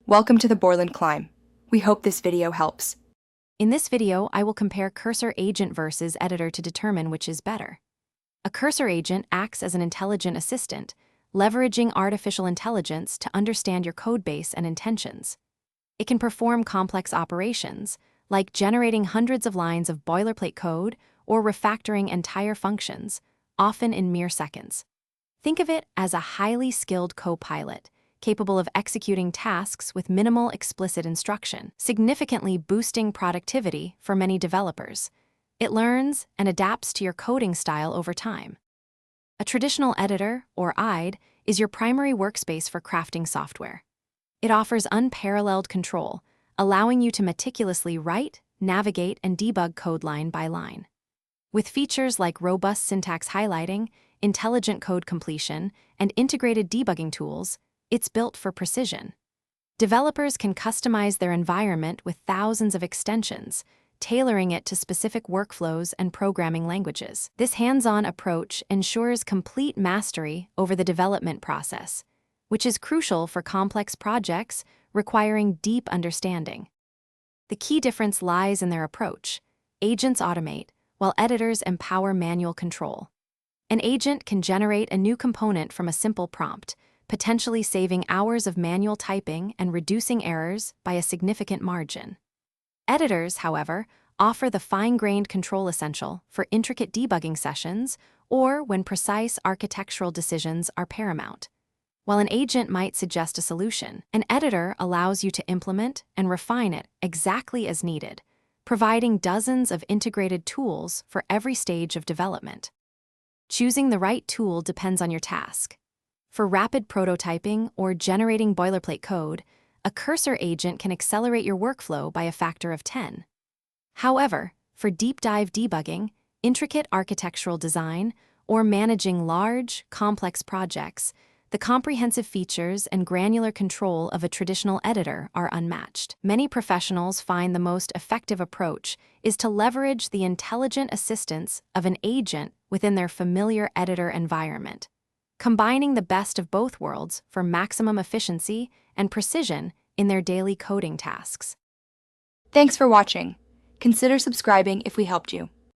Welcome to the Borland Climb. We hope this video helps. In this video, I will compare cursor agent versus editor to determine which is better. A cursor agent acts as an intelligent assistant, leveraging artificial intelligence to understand your codebase and intentions. It can perform complex operations, like generating hundreds of lines of boilerplate code or refactoring entire functions, often in mere seconds. Think of it as a highly skilled co-pilot, capable of executing tasks with minimal explicit instruction, significantly boosting productivity for many developers. It learns and adapts to your coding style over time. A traditional editor, or IDE, is your primary workspace for crafting software. It offers unparalleled control, allowing you to meticulously write, navigate, and debug code line by line. With features like robust syntax highlighting, intelligent code completion, and integrated debugging tools, it's built for precision. Developers can customize their environment with thousands of extensions, tailoring it to specific workflows and programming languages. This hands-on approach ensures complete mastery over the development process, which is crucial for complex projects requiring deep understanding. The key difference lies in their approach. Agents automate, while editors empower manual control. An agent can generate a new component from a simple prompt, potentially saving hours of manual typing and reducing errors by a significant margin. Editors, however, offer the fine-grained control essential for intricate debugging sessions or when precise architectural decisions are paramount. While an agent might suggest a solution, an editor allows you to implement and refine it exactly as needed, providing dozens of integrated tools for every stage of development. Choosing the right tool depends on your task. For rapid prototyping or generating boilerplate code, a cursor agent can accelerate your workflow by a factor of 10. However, for deep dive debugging, intricate architectural design, or managing large, complex projects, the comprehensive features and granular control of a traditional editor are unmatched. Many professionals find the most effective approach is to leverage the intelligent assistance of an agent within their familiar editor environment, combining the best of both worlds for maximum efficiency and precision in their daily coding tasks. Thanks for watching. Consider subscribing if we helped you.